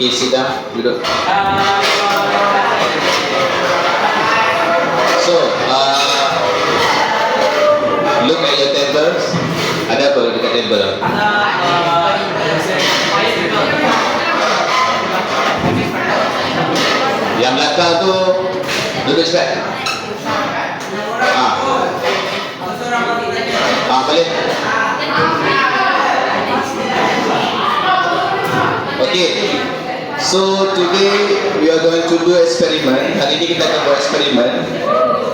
Okay, sit down, duduk. So, look at your tables. Ada apa dekat table? Yang belakang tu duduk cepat. Boleh. Okay. So today we are going to do experiment. Hari ini kita akan buat eksperimen,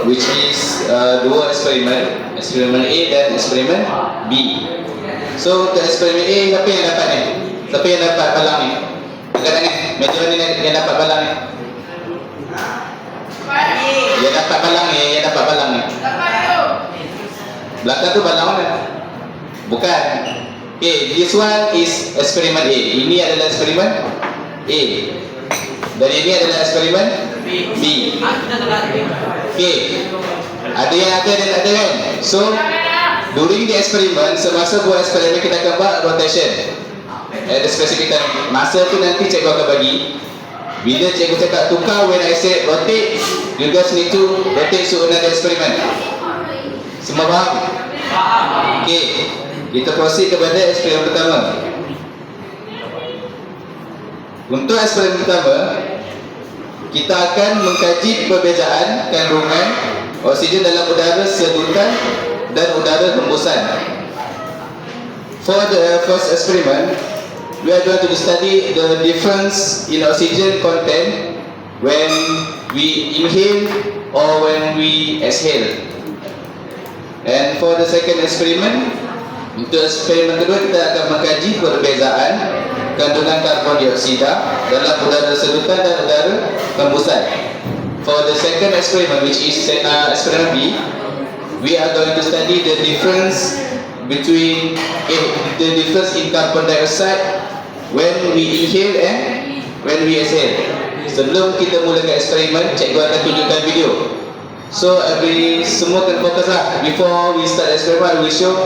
which is dua eksperimen, eksperimen A dan eksperimen B. So untuk eksperimen A, siapa yang dapat ni? Siapa yang dapat balang ni? Angkat tangan. Meja mana yang dapat balang ni? Yang dapat balang ni, yang dapat balang ni. Belakang tu balang mana? Bukan. Okay, this one is eksperimen A. Ini adalah eksperimen A. Dan ini adalah eksperimen B. Okay. Ada yang ada dan tak ada kan? So, during the experiment, semasa buat eksperimen kita akan buat rotation. At the specific time. Masa tu nanti cikgu akan bagi. Bila cikgu cakap tukar, when I say rotate, you guys need to rotate to another experiment. Semua faham? Okay. Kita proceed kepada eksperimen pertama. Untuk eksperimen pertama, kita akan mengkaji perbezaan kandungan oksigen dalam udara sedutan dan udara hembusan. For the first experiment, we are going to study the difference in oxygen content when we inhale or when we exhale. And for the second experiment, untuk eksperimen kedua kita akan mengkaji perbezaan kandungan karbon dioksida dalam udara sedutan dan udara hembusan. For the second experiment, which is experiment B, we are going to study the difference between the difference in carbon dioxide when we inhale and when we exhale. Sebelum kita mulakan eksperimen, cikgu akan tunjukkan video. So semua kena fokus lah. Before we start experiment, we show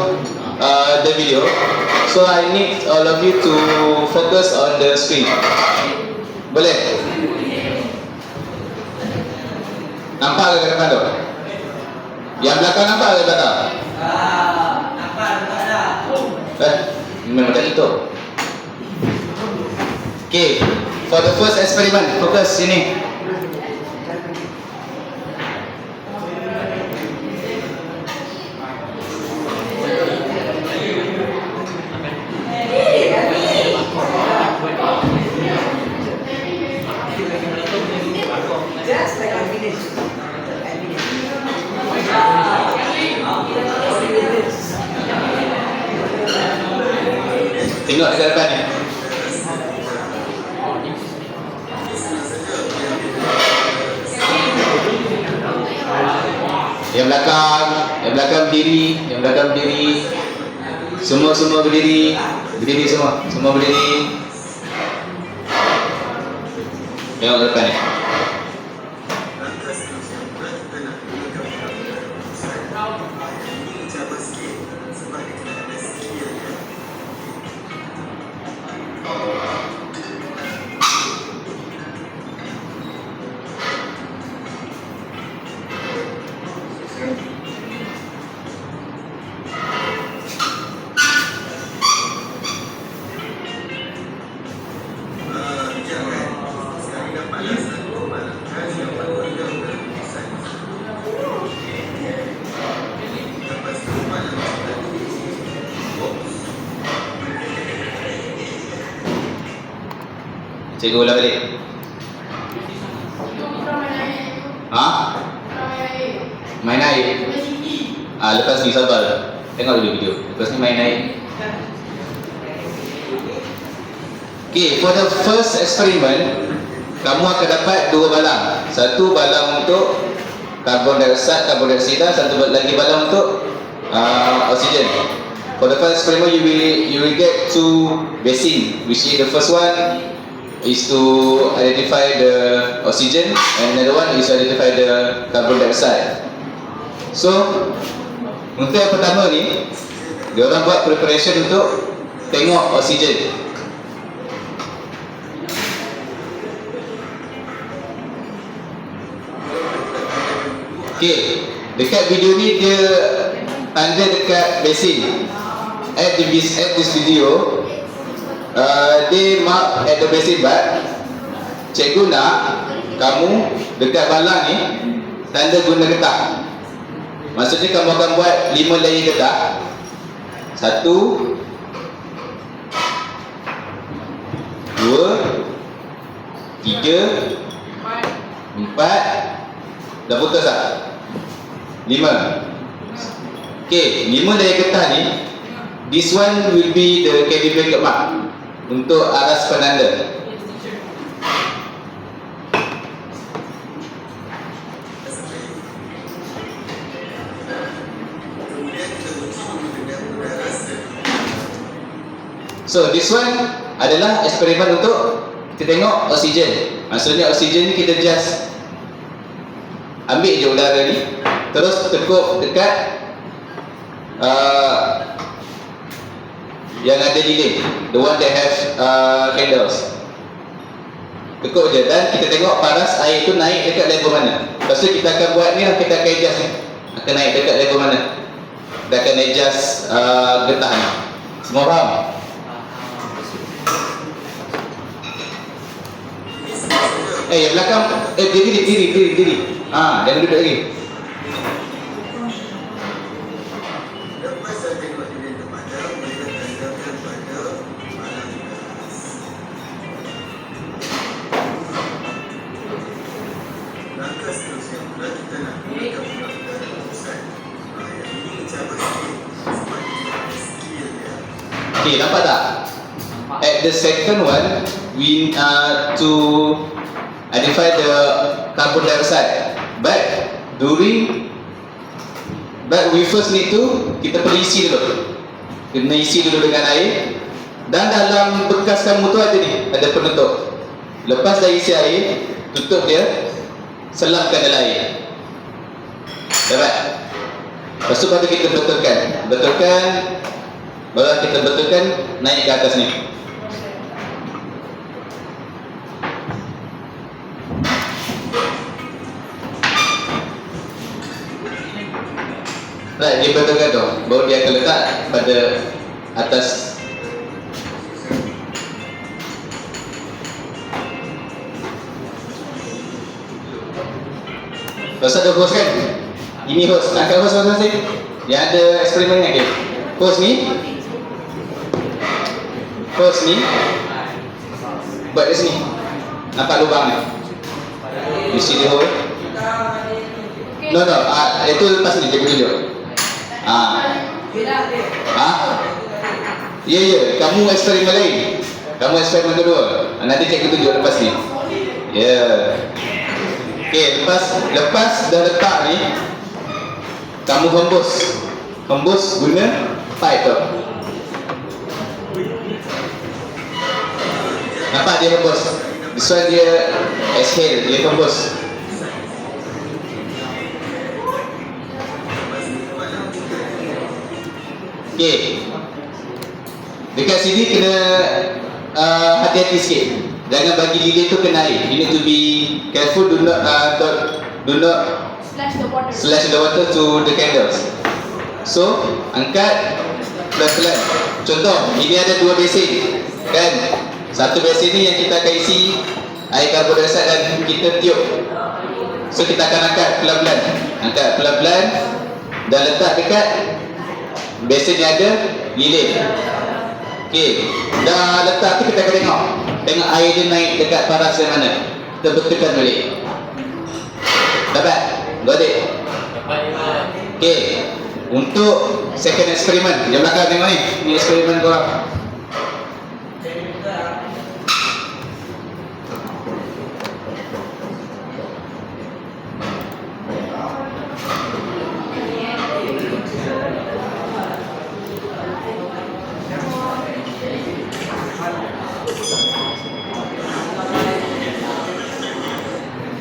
the video. So I need all of you to focus on the screen. Boleh? Nampak ke depan tu? Yang belakang nampak ke belakang? Nampak. Memang dah tutup. Okay, for the first experiment, fokus sini. Tengok dekat depan ni. Yang belakang berdiri, semua berdiri, semua berdiri. Tengok ke depan ni. Cikgu ulang balik. Main air. Lepas ni sabar. Tengok dulu video. Lepas ni main air. Okay, for the first experiment, kamu akan dapat dua balang. Satu balang untuk karbon dioksida, satu lagi balang untuk oksigen. For the first experiment, you will get two basin, which is the first one is to identify the oxygen and another one is to identify the carbon dioxide. So untuk yang pertama ni, dia orang buat preparation untuk tengok oksigen. Okay, dekat video ni dia tanda dekat basin. At this video, dia mark at the basin bar. Cikgu nak kamu dekat balang ni tanda guna getah. Maksudnya kamu akan buat 5 layer getah. 1 2 3 4. Dah putus tak? 5. Okay, 5 layer getah ni, this one will be the carry bracket mark untuk aras penanda. So this one adalah eksperimen untuk kita tengok oksigen. Maksudnya oksigen ni kita just ambil je udara ni, terus tekuk dekat yang ada lilin, the one that have candles. Tekuk je dan kita tengok paras air tu naik dekat level mana. Lepas tu kita akan buat ni lah, kita akan adjust ni, akan naik dekat level mana. Kita akan adjust getah ni. Semua faham? Yang belakang, diri. Jangan duduk lagi. Okay, nampak tak? At the second one, we to identify the carbon dioxide, but we first need to, kita perlu isi dulu, kena isi dulu dengan air. Dan dalam bekas kamu tu ada ni, ada penutup. Lepas dah isi air, tutup dia, selamkan dalam air. Dapat? Lepas tu baru kita betulkan, baru kita betulkan, naik ke atas ni. Right, dia betulkan tu, baru dia akan letak pada atas. Lepas ada hose kan? Ini hose, angkat hose masing-masing. Yang ada eksperimen ni, okay. Hose ni buat kat sini. Nampak lubang ni? You see the hole? No, itu lepas ni, cikgu tunjuk. Ya, kamu eksperimen lain. Kamu eksperimen kedua. Nanti cikgu tunjuk lepas ni. Ya. Okay, lepas dah letak ni, kamu hembus guna pipe tu. Nampak dia hembus. This one dia exhale, dia hembus. Okay, dekat sini kena hati-hati sikit. Jangan bagi lilin tu kena air. You need to be careful. Do not splash the water to the candles. So angkat pelan-pelan. Contoh, ini ada 2 basin kan. Satu basin ni yang kita akan isi air karbon dioksida dan kita tiup. So kita akan angkat pelan-pelan. Angkat pelan-pelan dan letak dekat basin yang ada lilin. Okay, dah letak tu kita akan tengok air dia naik dekat paras yang mana. Kita betulkan balik. Dapat? Got it? Okay, untuk second eksperimen, yang belakang tengok ni. Ni eksperimen korang.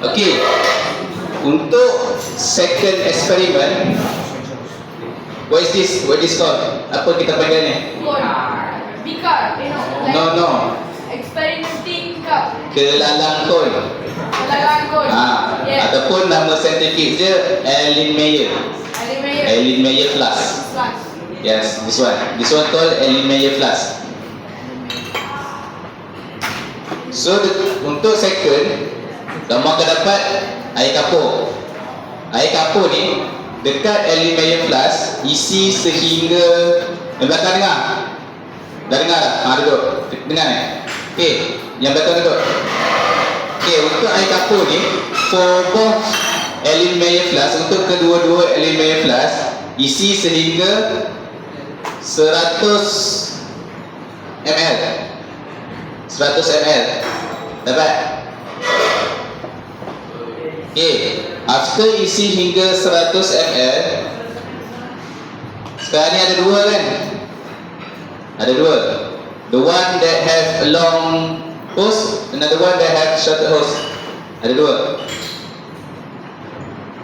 Okey, untuk second eksperimen, what is this? What is called? Apa kita panggil ni? Bikar, No. experimenting cup. Kelalang kon. Ataupun nama scientific dia Ellen Meyer. Ellen Meyer Flask. Yes, this one called Ellen Meyer Flask. So untuk second, kamu akan dapat air kapur. Air kapur ni dekat Ellen Meyer Flask isi sehingga yang belakang dengar. Dah dengar dah? Duduk. Dengar ni. Okey, yang belakang duduk. Okey, untuk air kapur ni for both Ellen Meyer Flask, untuk kedua-dua Ellen Meyer Flask isi sehingga 100 ml. 100 ml. Dapat? Okay. After isi hingga 100 ml, sekarang ni ada dua kan? Ada dua. The one that have a long hose, another one that have shorter hose. Ada dua.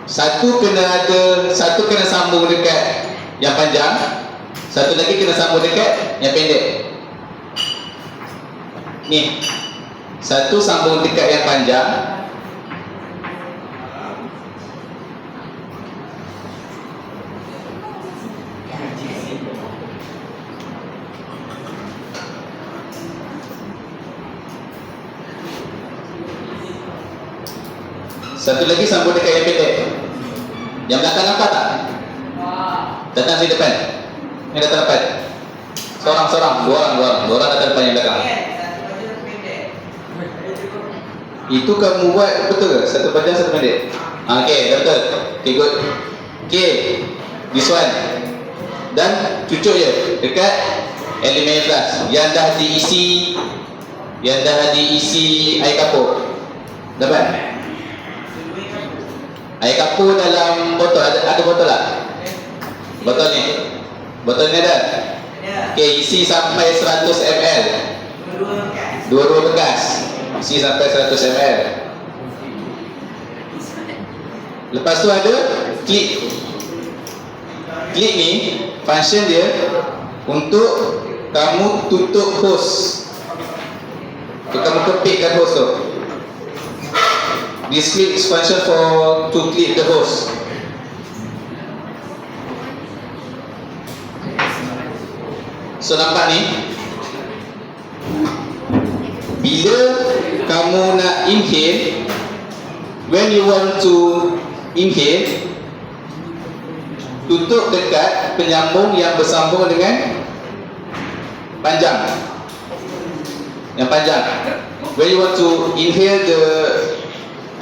Satu kena sambung dekat yang panjang, satu lagi kena sambung dekat yang pendek. Ni, satu sambung dekat yang panjang, satu lagi sambung dekat yang pendek. Yang belakang nampak tak? Datang sini depan. Ini datang depan. Seorang, dua orang datang depan yang belakang. Itu kamu buat betul ke? Satu panjang, satu pendek. Okay, betul. Okay, good. Okay, this one. Dan cucuk je dekat Ellen Meyer Flask yang dah diisi air kapur. Dapat? Air kapur dalam botol, ada botol tak? Botol ni ada? Okay, isi sampai 100 ml. Dua-dua bekas. Isi sampai 100 ml. Lepas tu ada klip. Klip ni function dia untuk kamu tutup hose. Untuk kamu kepitkan hose tu. This clip is function for to clip the hose. So nampak ni, bila kamu nak inhale, when you want to inhale, tutup dekat penyambung yang bersambung dengan panjang. Yang panjang. When you want to inhale the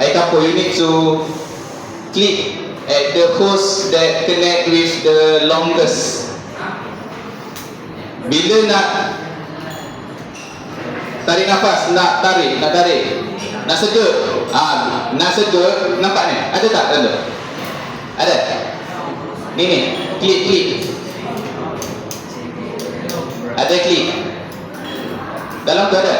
air kapur, you need to clip at the hose that connect with the longest. Bila nak tarik nafas, nak tarik, nak sedut, nak sedut, nampak ni? Ada tak? Ada? Ni, klip. Ada klip. Dalam tu ada?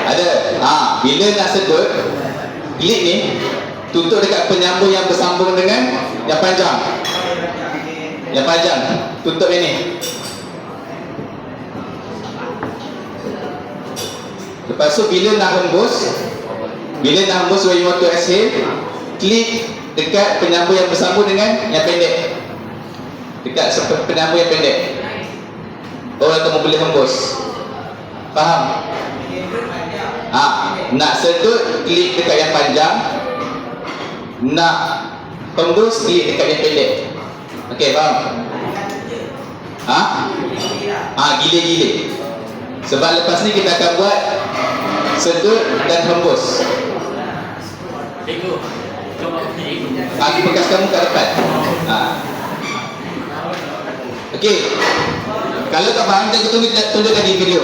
Ada. Bila nak sedut, klip ni tutup dekat penyambung yang bersambung dengan yang panjang. Yang panjang, tutup ini. Lepas tu bila nak hembus, when you want to exhale, klip dekat penyambung yang bersambung dengan yang pendek. Dekat penyambung yang pendek, baru kamu boleh hembus. Faham? Nak sedut, klip dekat yang panjang. Nak hembus, klip dekat yang pendek. Okey, faham? Gile. Sebab lepas ni kita akan buat sedut dan hembus. Bekas kamu kat depan. Okey. Kalau tak faham, kita tunjukkan di video.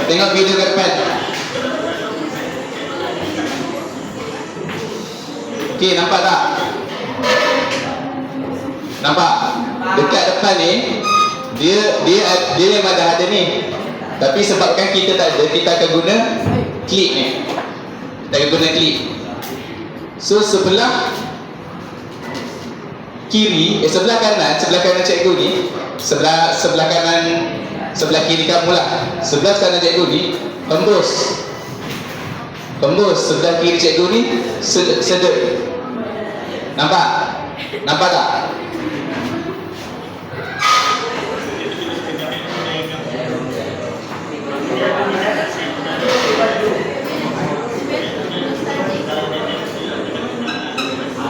Tengok video kat depan. Okey, nampak tak? Nampak? Dekat depan ni dia memang dah ada ni. Tapi sebabkan kita tak ada, kita akan guna klip ni. Kita akan guna klip. So sebelah kiri, sebelah kanan cikgu ni, sebelah kanan sebelah kiri kamu lah. Sebelah kanan cikgu ni hembus. Hembus. Sebelah kiri cikgu ni sedut. Nampak? Nampak tak?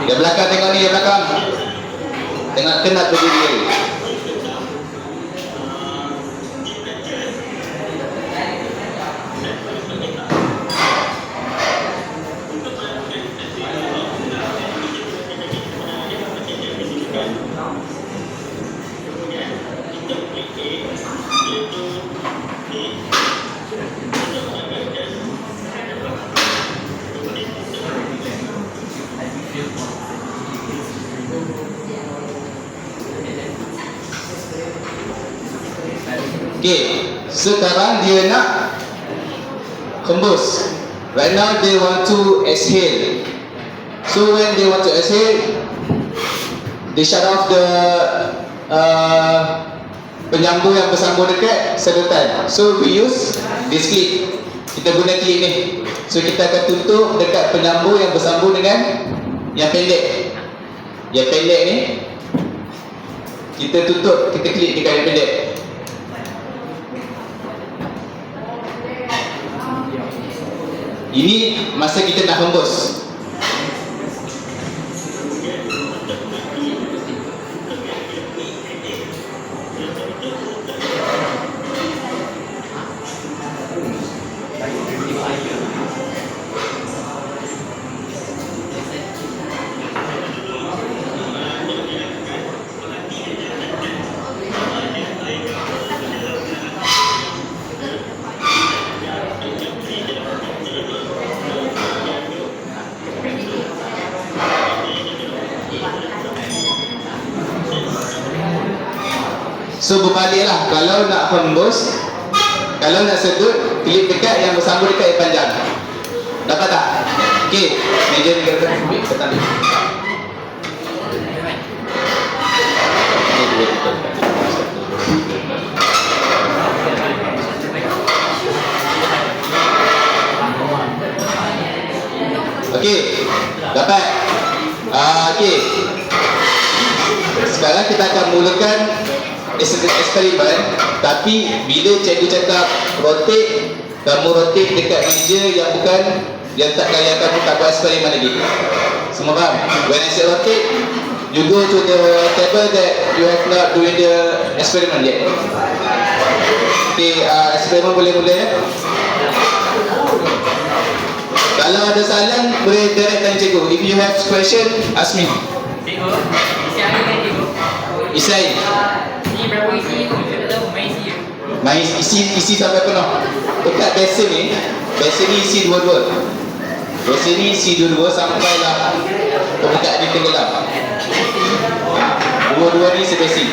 Yang belakang tengok ni, yang belakang. Tengok kenal berdiri lagi. Okay, sekarang dia nak hembus. Right now they want to exhale. So when they want to exhale, they shut off the penyambung yang bersambung dekat sedotan. So we use this clip. Kita guna clip ni. So kita akan tutup dekat penyambung yang bersambung dengan yang pendek. Yang pendek ni kita tutup, kita clip dekat yang pendek. Ini masa kita nak hembus. So berbaliklah, kalau nak hembus, kalau nak sedut, klip dekat yang bersambung dekat yang panjang. Dapat tak? Okey, meja ni kira ketan ni. Okey, dapat. Okey. Sekarang kita akan mulakan eksperimen, tapi bila cikgu cakap rotate, kamu rotate dekat meja yang bukan, yang kamu tak buat eksperimen lagi. Semua faham? When I say rotate, you go to the table that you have not doing the experiment yet. Okay, eksperimen boleh mula ya. Kalau ada soalan boleh direct tanya cikgu. If you have question, ask me. Cikgu, isi air kan cikgu? Isi air. Ni berapa isi? Kita tahu main isi je. Main isi sampai penuh. Dekat basin ni isi dua-dua. Basin ni isi dua-dua sampailah permukaan dia tenggelam. Dua-dua ni sebasin.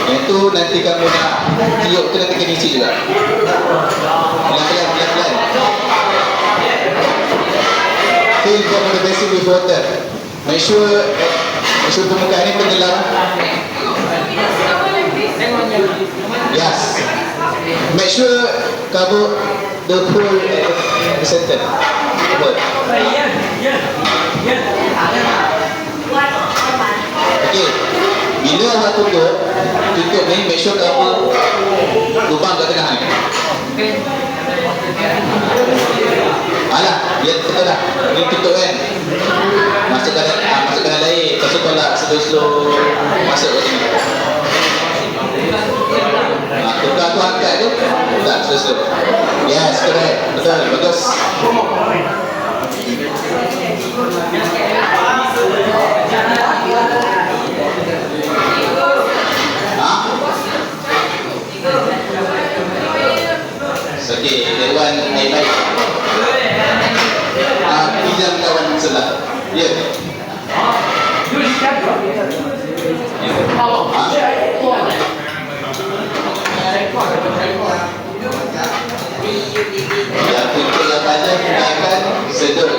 Yang tu nanti kamu nak tiup tu nanti kena isi juga. Pelan-pelan. Fill from the basin with water. Make sure permukaan ni tenggelam. Yes. Make sure cover the hole at the center. Okay. Bila awak tutup ni, make sure cover lubang kat tengah ni. Alah, dia betul dah. Ni tutup kan. Masukkan dalam air. Lepas tu tolak slow masuk kat sini. Tukar tu angkat tu. Tak, slow. Yes, correct. Betul, bagus. Okay, that one I like. Pinjam kawan sebelah. Ya. Yang putih yang panjang gunakan sedut.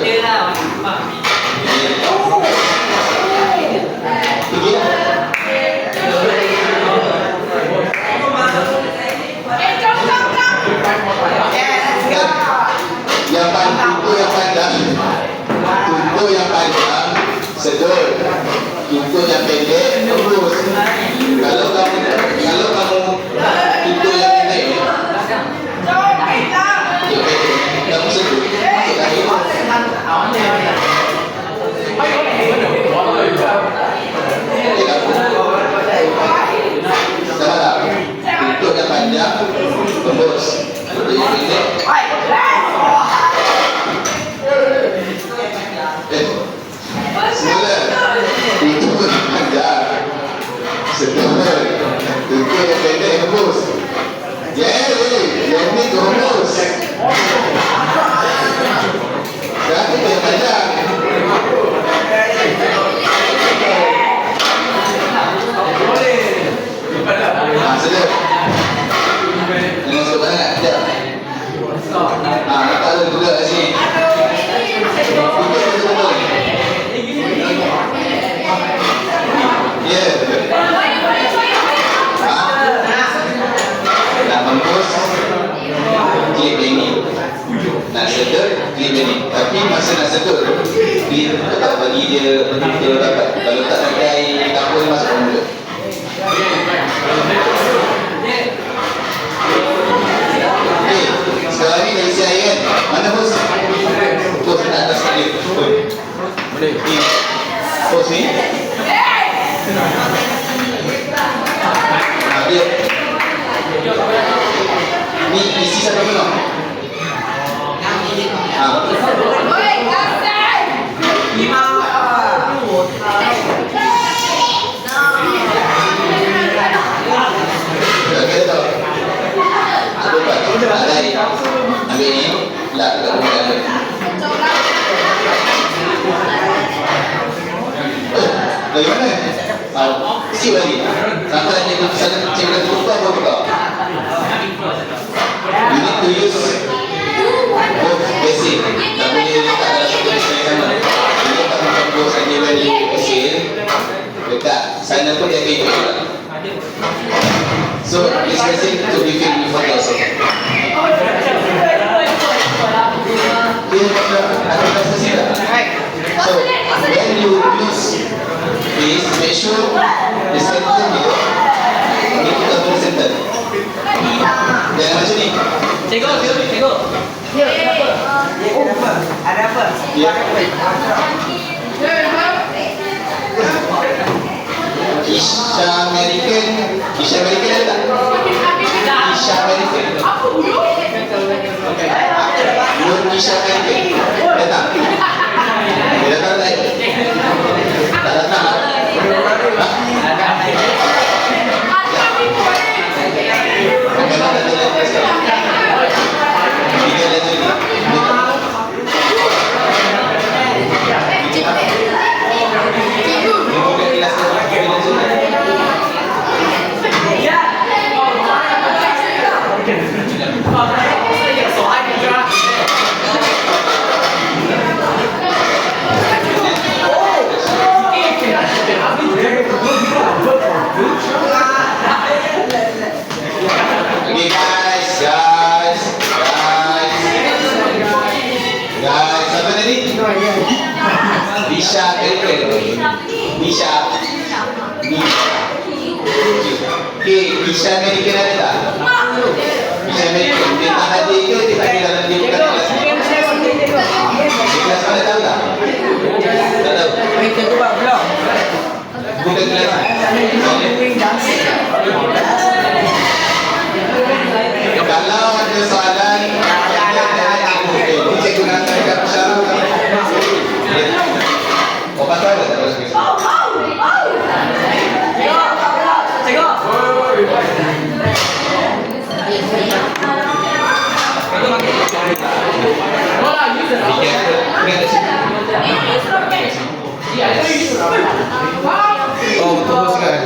tutup yang pendek, tembus. Kalau kamu tutup yang pendek, kamu sedut, masuk air. Salah. Tutup yang panjang, tembus. Tutup yang pendek. Semula tutup yang panjang, setelah tutup yang pendek, tembus. Yang ni tembus. Sekarang tutup yang panjang. Sedap. Jangan masuk banyak. Sekejap. Letak dulu kat sini. Tutup betul-betul. Ya. Nak bungkus, klip ini. Nak sedut, klip ini. Tapi masa nak sedut, klip tetap bagi dia betul-betul dapat. Kalau tak nak air kapur masuk mulut. Sekarang ni dah isi air kan? Mana hos? Hos nak atas dia. Boleh. Ni. Hos ni. Dia. Ni isi sampai mana? Ambil ni, lah kita boleh ambil. Dari mana? Siap lagi. Sampai dia sana cakap lupa apa tak? You need to use both basic. Tak boleh letak dalam satu mesin yang sama. Dia tak macam bos saja value mesin. Letak sana pun dia akan ikut juga. So, this mesin to be filled with water also. So, when you use this, make sure the center here, itu tak boleh center. Jangan macam ni. Tengok. Ada apa? Ya. Isha American ada tak? Isha American. Nur Isha American. Datang. Dia datang tak? Tak datang. Okay guys, apa tadi? Bisha American. Bisha. Okay, Bisha American ada tak? Bisha American. Dia tak hadir ke? Dia tak ada dalam dia bukan kelas ni? Dia kelas mana tahu tak? Tak tahu. Bukan kelas ni. Kalau ada soalan, cikgu nak tanya persyarat. Oh, patah tak terus ke? Oh, betul sekali.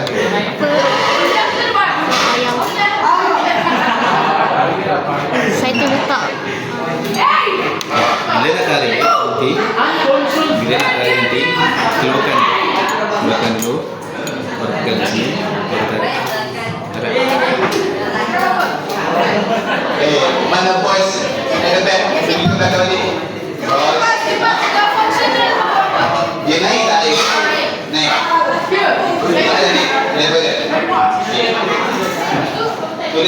Saya tu letak. Bila nak tarik nanti, bila nak tarik nanti, keluarkan dulu, baru pegang di sini, baru tarik. Mana bos? Ada beg, begitu kata tadi. Bos. Dia naik tak air? Naik.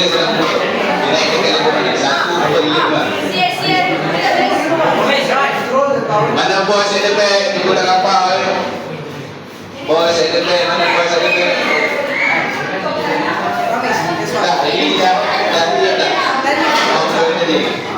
sedang bunuh. Dinaikkan kali berapa? 1/5. Mana bos at the back? Tunggu dah kapal. Bos at the back. Mana bos at the back? Tak, ini dah dia tak. Oh, tadi.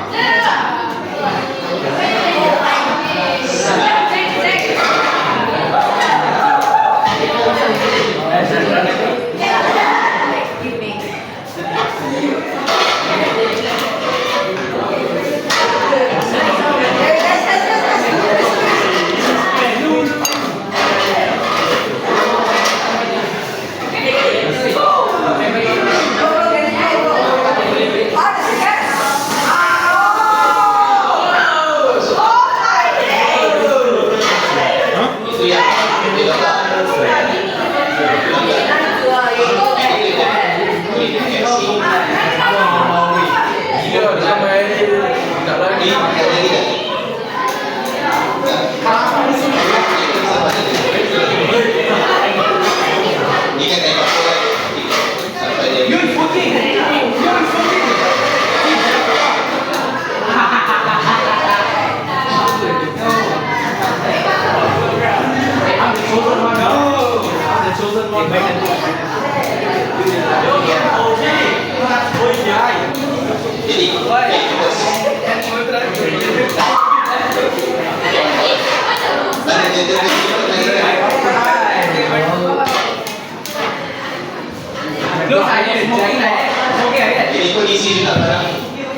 Ini pun isi juga barang.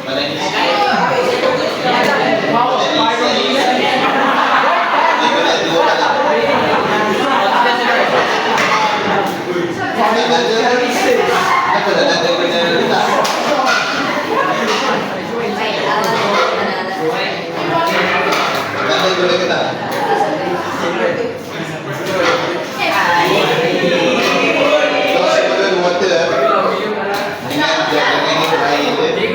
Mana isi? Ini kena 2 kali. Apa dah ada kena letak? Ada boleh kena? Kalau sebelum water, ingat jangan ini air dia.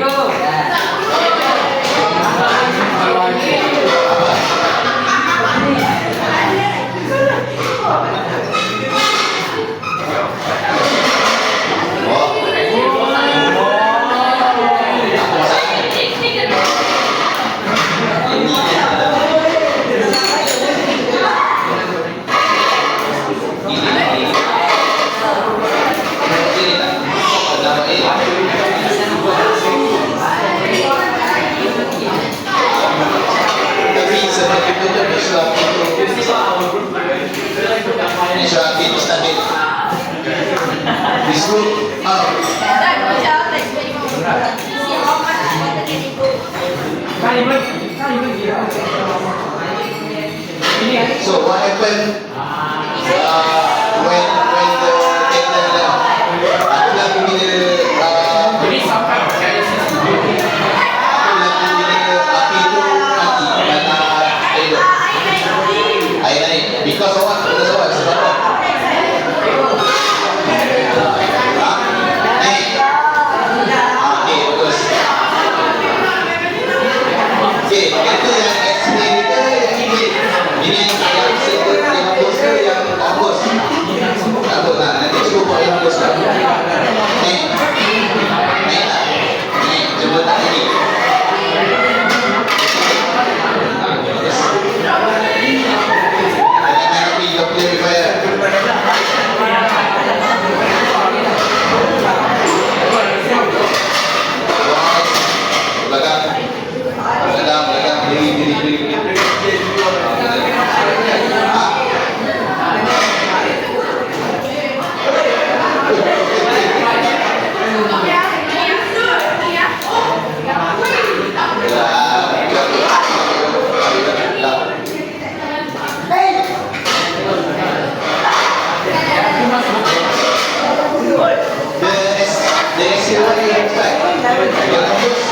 Insyaallah itu stabil. Disuruh So what happened when the tender lagu bila Jadi sampai saya lagu bila api itu mati dan air naik because of what? Because of what? Sebab apa? Okay, bagus. Okay, itu yang explain ke yang ini? Ini yang sebut yang hapus ke yang hapus? Hapus lah, nanti cuba buat yang hapus lah. Naik tak? Naik, cuba tak lagi. Bagus. Jangan main api, kau boleh dibayar. Belakang, beri.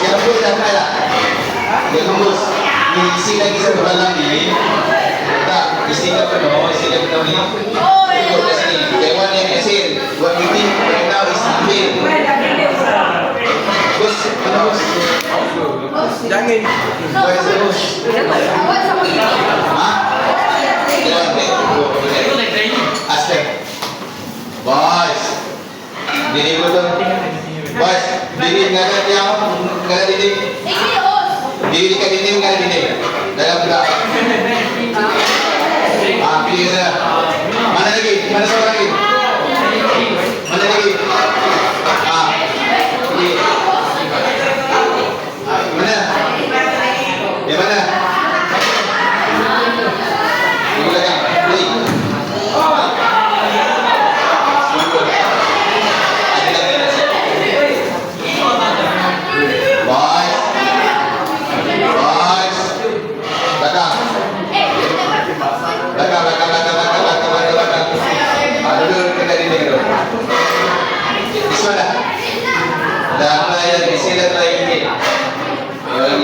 Yang hembus dah try tak? Yang hembus ni isi lagi satu dalam ni. Tak, isikan penuh ni. Ikut kat sini. That one yang hasil. What you think right now is fail. Terus, terus. Jangan. Where is the hose? Ha? Jangan break. Aspek. Boys. Diri dulu. Boys, menghadap yang menghadap dinding. Diri dekat dinding menghadap dinding. Dalam pula. Pilih sana. Mana lagi? Mana seorang lagi? Mana lagi? Pilih. Mana? Yang mana? Di belakang. Pilih.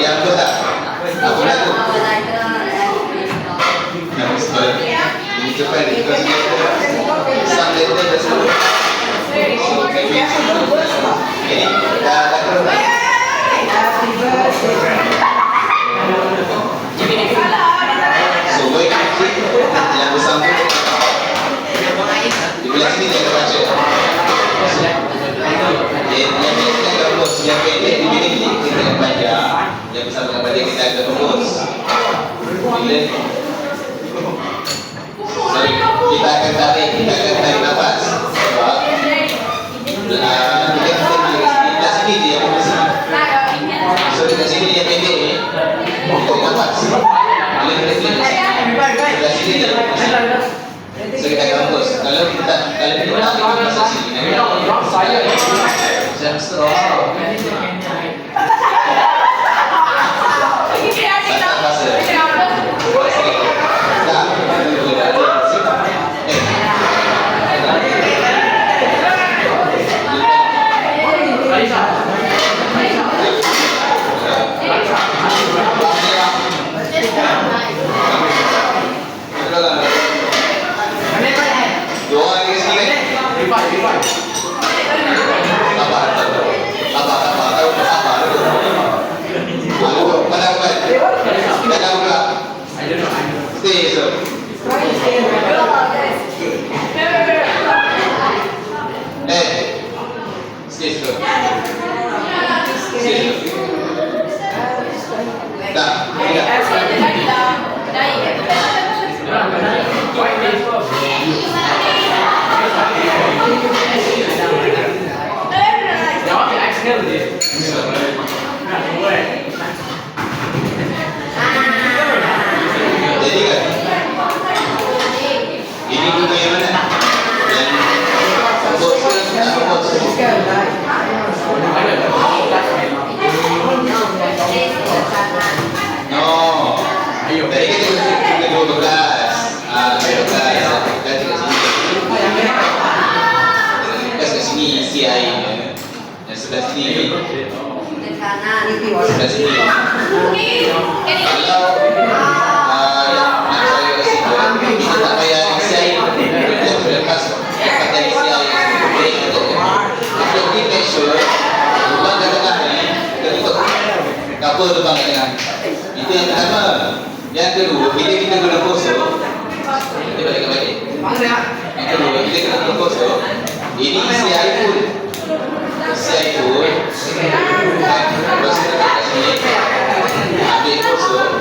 Yang tu tak? Aku nak tu. Ini cepat ni. Sampai dia dah semua. Ini dah terus. So, baik yang bersambung. Di belah sini dia baca. Yang ini kita terus. Yang pendek di bilik ni kita akan baca. Yang bersama dengan balik kita akan terus. Sorry, kita akan tarik nafas. Sebab kita kat sini dia yang bersih. So dekat sini yang pendek ni kita tarik nafas. Bila kita klik sebelah sini dia bersih. So kita akan hembus. Kalau kita tak masuk sini, jam strong. Jadi kan? Ini bunga yang mana? Yang bos no. Tadi kita 12. 12. Kat sini isi air. Yang sebelah sini. Sebelah sini. Kalau kita tak payah isi air, kita boleh lepas pakai isi air. Untuk kita make sure lubang kat tengah ni tertutup. Cover lubang kat tengah. Itu yang pertama. Yang kedua, bila kita guna kosong, kita balik ke balik. Yang kedua, bila kita guna kosong, ini isi air pun. Isi air pun. Lepas kita kat sini, ambil kosong,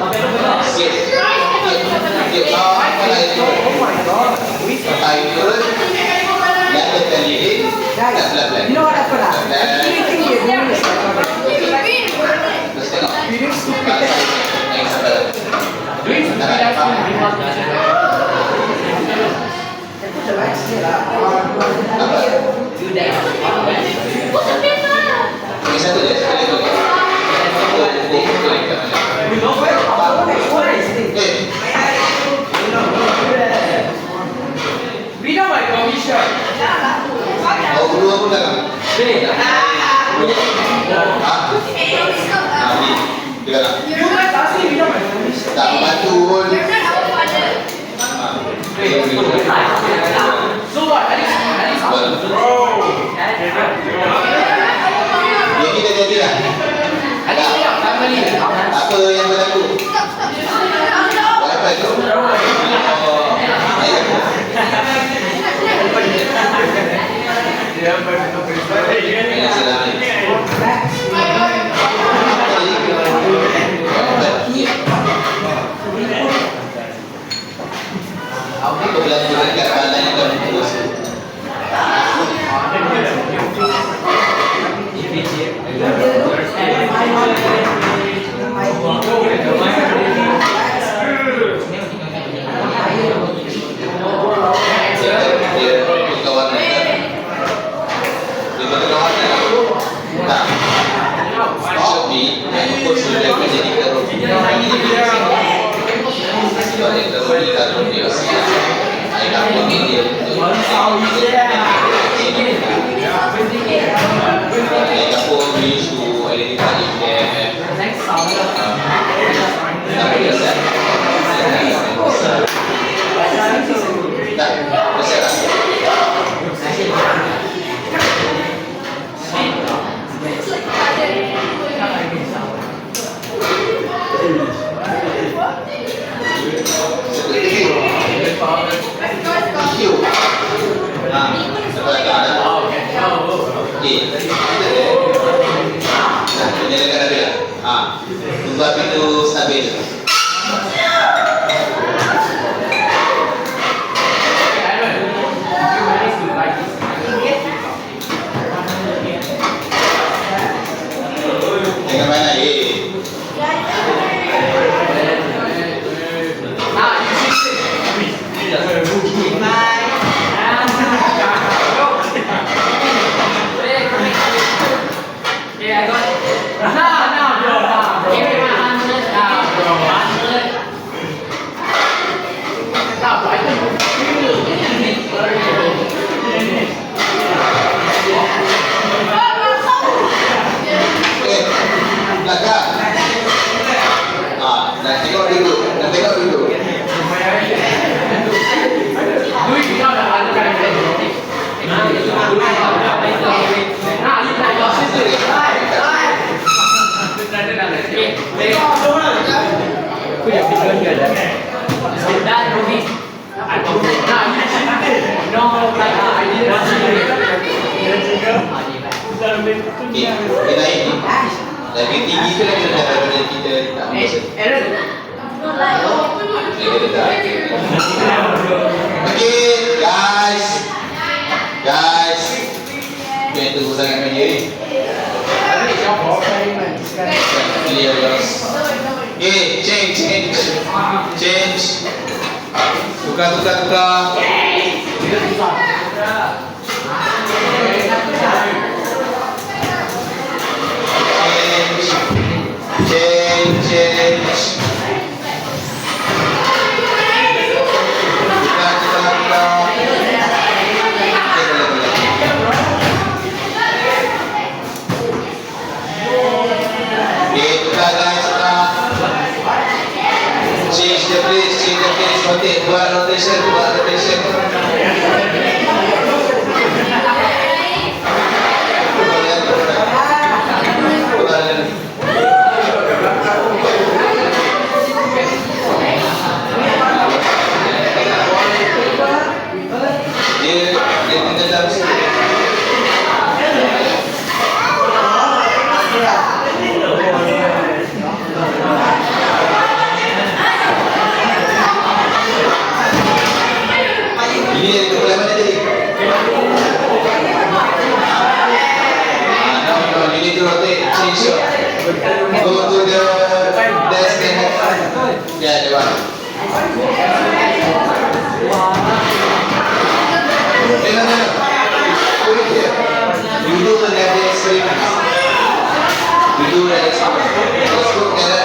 sikit. Sikit bawah air turun. Air turun. Yang letak lilin, tak pelan-pelan. Terus tengok. Yang sabar. Ini satu je, sekali tu. Oh, dua pun dah. Tak membantu pun. Yang kita jadi lah. Apa yang berlaku? Wifi tu? Terima kasih. Tunggu api itu stabil. Jangan mana kita ini lagi tinggi tu lagi rendah daripada kita tak masuk. Okay, guys, jangan tunggu sangat meja ni. Clear guys. Okay, change. Tukar. Change. Change the place, rotate, buat rotation. Dia tinggal dalam situ. Ini dari kepala mana tadi? No, you need to rotate, change your. Go to the desk and yeah, that one. No. Put it here. You do the left experiment. You do the experiment. Let's look at that.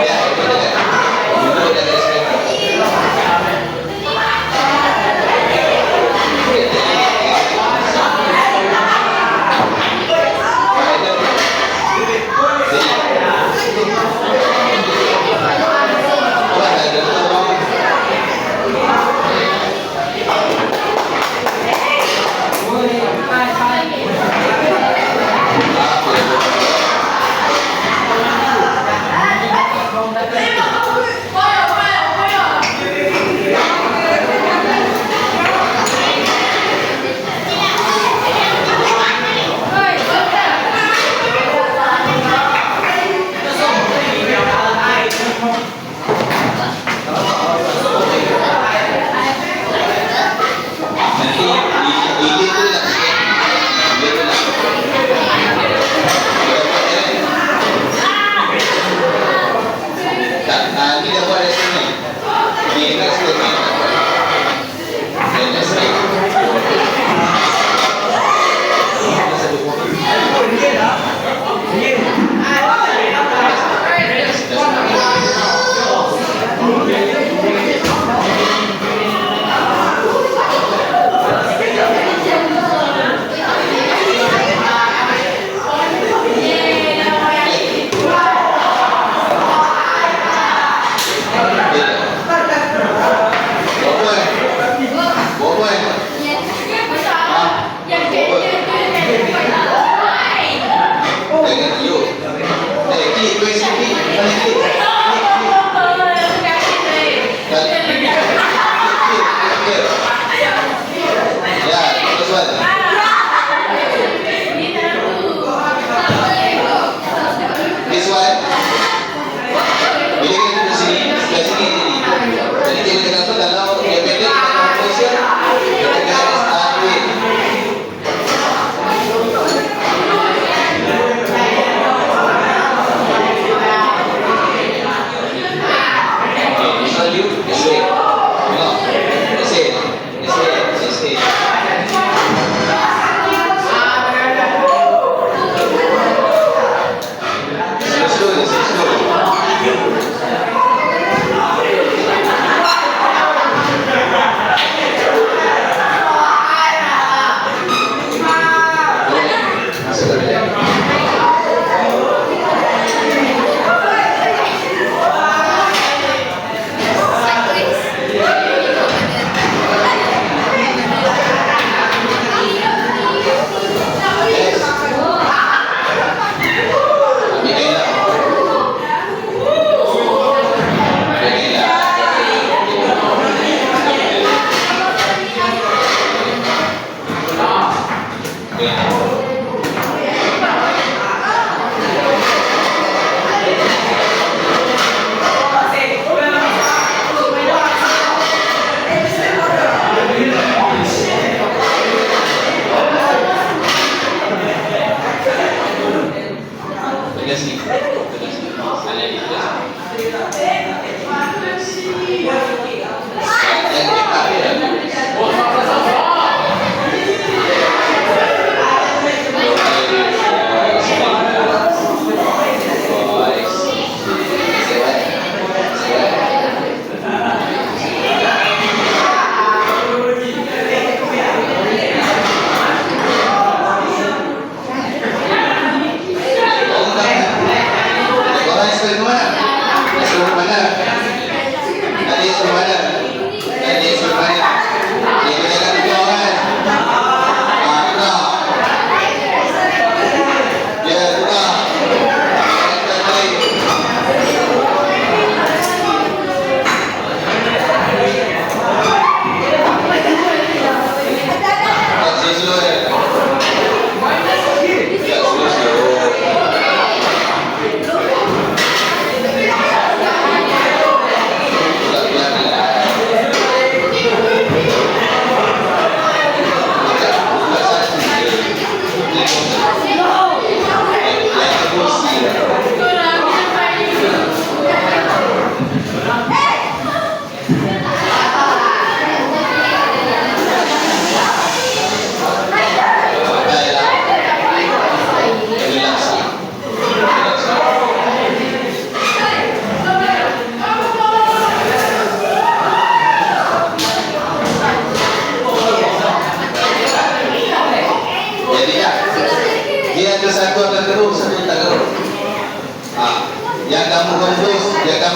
Yeah, you do that. You do that experiment.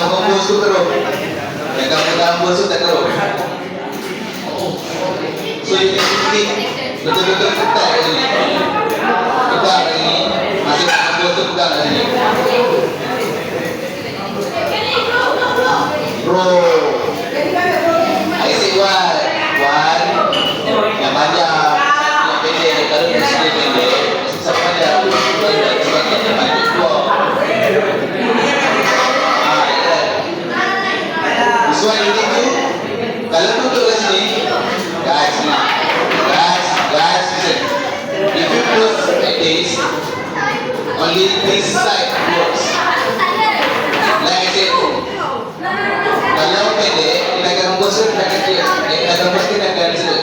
menghembus tu keruh. Yang kamu tak hembus tu tak keruh. So you can see betul-betul ketat kat sini. Pegang kat sini. Masa nak hembus tu pegang kat sini. Bro. I say one. Yang panjang. Yang pendek. Kalau dia sini pendek. Susah panjang. Sebab kita panjang keluar. This one you need to. Kalau duduk kat sini. Guys, listen. If you close like this, only this side works. Like I said, kalau pendek, kita akan hembus tu, kita akan clear. Kita akan hembus, kita akan clear.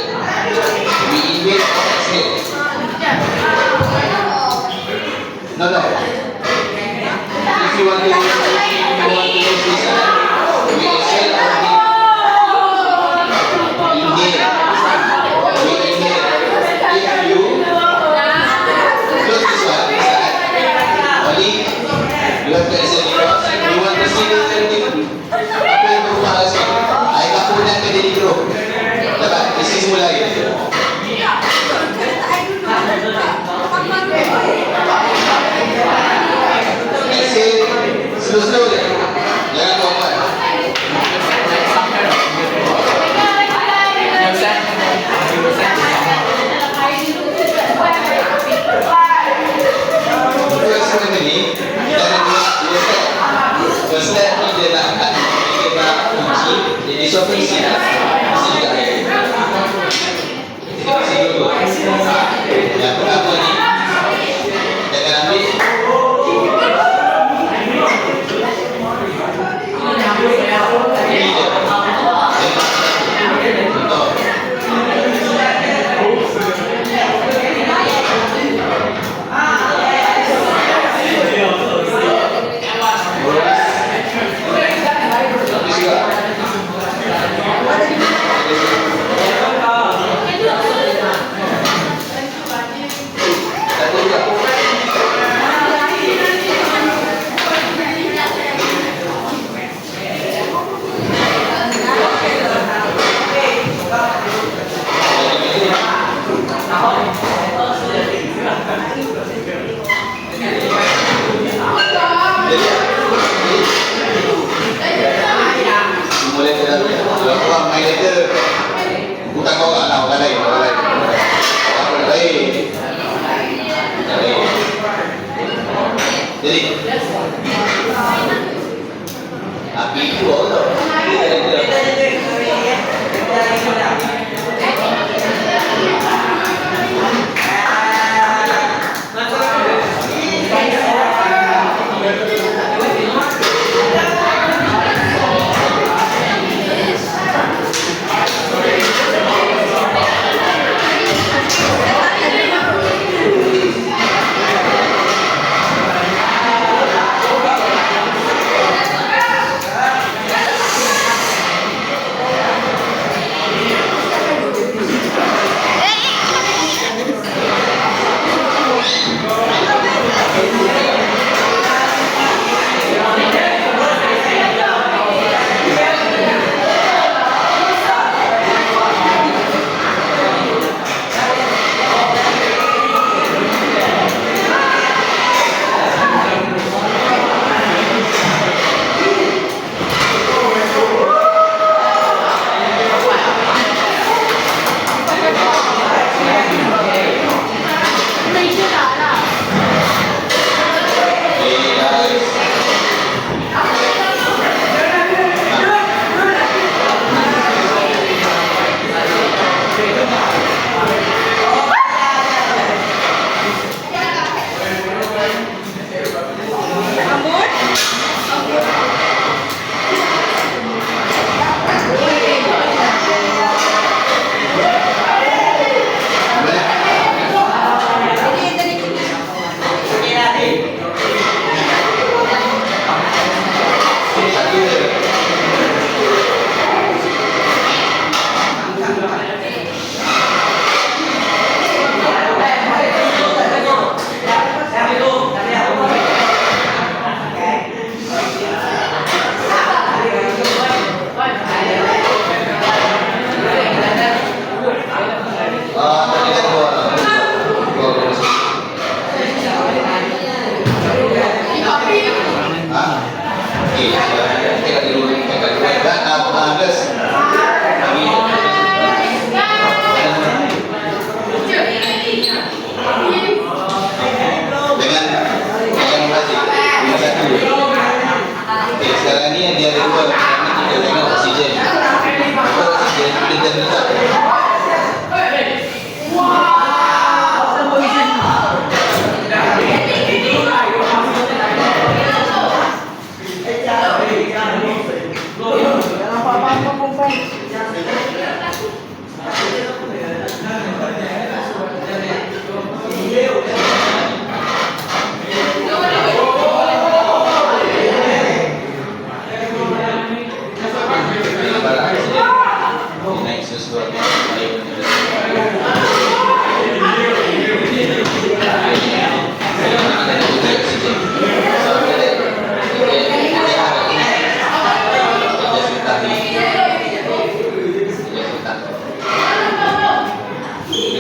We invade on that scale. No. If you want to use this side, we exhale on the inhale. We inhale. If you close this one, only you have to exhale because you want to see the thing. Apa yang berubah kat sini? Air kapur dan akan jadi keruh. Dapat? Isi semula lagi. Exhale Dengan dua. Okey, kita dulu kita buat guys. Dengan masih ini satu. Okey, sekarang ni dia ada dua. Ini kita tengok oksigen. Oksigen kita letak.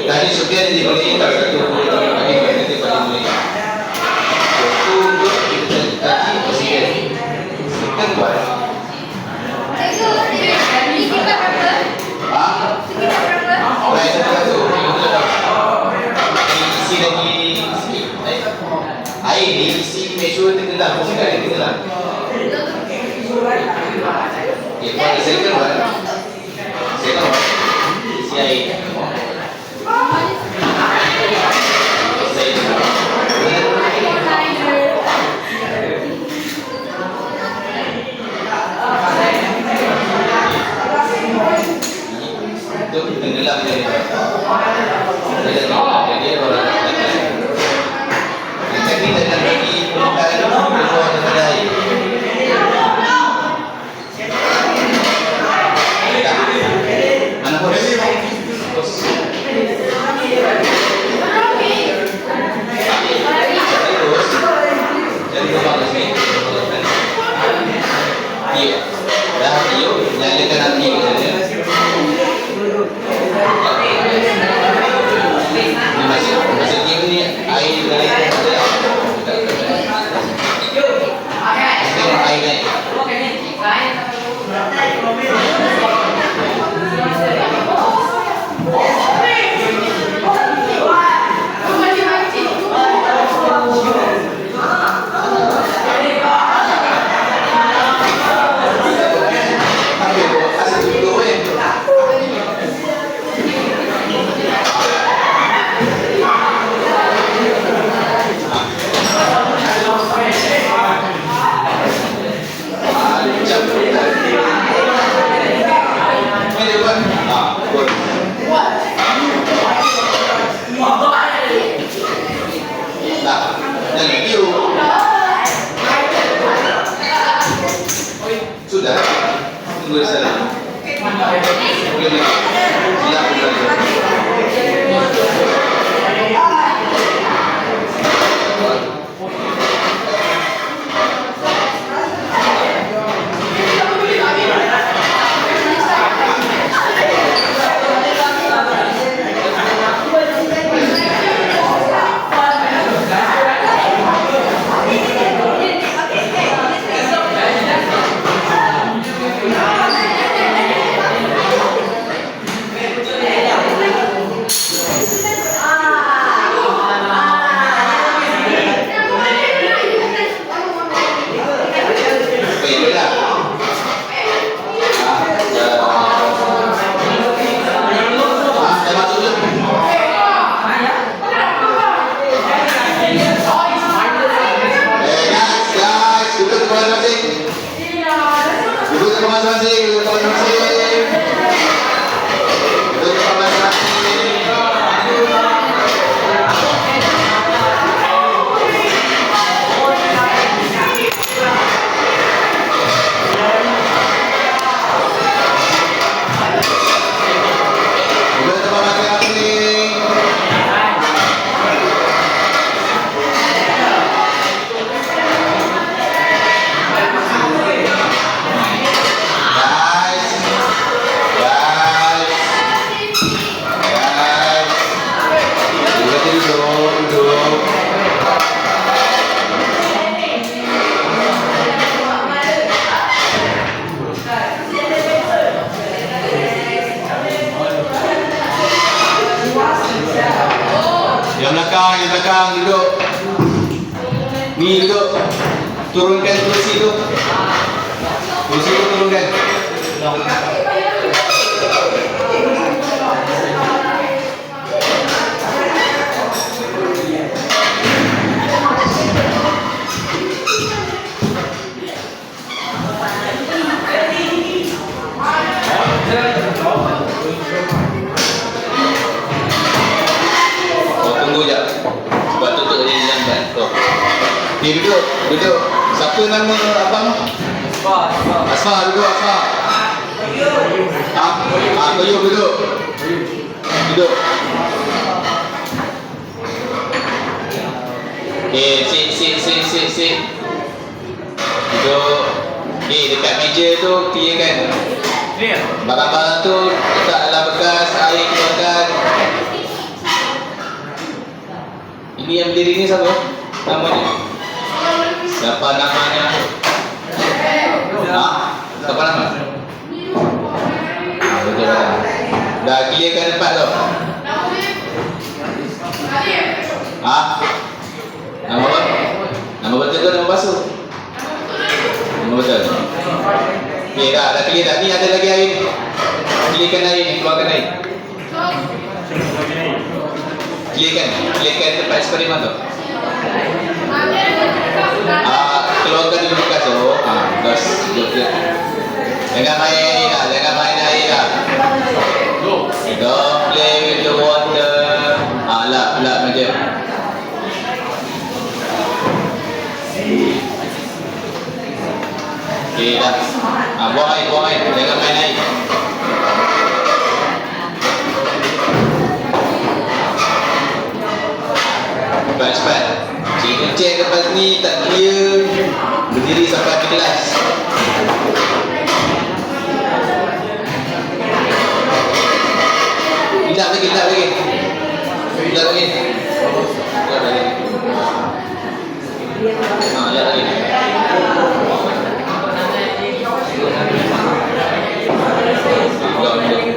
Tadi sekian dimulai kalau satu bagi nanti paling mulai. Itu untuk kita kaji oksigen. Kan buat. Baik satu. Isi lagi sikit. Air diisi make sure tenggelam, mesti ada tenggelam. Okey, pada second one. Second one. Isi air. Untuk tenggelam dia. Jadi orang tapi dengan bagi permukaan keluar daripada air. Mana bos? Bos. Jadi rumah di sini. Iya. Dah yuk nyalakan api saja. Masih ni air dari air naik. Yang belakang duduk. Ni duduk. Turunkan kursi tu. Kursi tu turunkan. Tunggu je. Sebab tutup tadi lambat. Ni duduk. Siapa nama abang? Asfar, duduk Asfar. Koyup duduk. Duduk. Sit. Duduk. Dekat meja tu clearkan. Barang-barang tu letak dalam bekas, air keluarkan. Ini yang berdiri ni siapa? Namanya? Siapa namanya? Siapa nama? Betul lah. Dah clearkan tempat tu? Nama apa? Nama betul ke nama basuh? Nama betul. Okay, dah clear dah. Ni ada lagi air ni. Clearkan air ni, keluarkan air. Clearkan tempat eksperimen tu. Keluarkan dulu bekas tu. Terus. Jangan main air dah. Don't play with the water. Lap macam. Okay dah. Buang air. Jangan main air. Cepat. Cikgu cek lepas ni tak clear. Berdiri sampai habis kelas. Hilap lagi. Hilap lagi.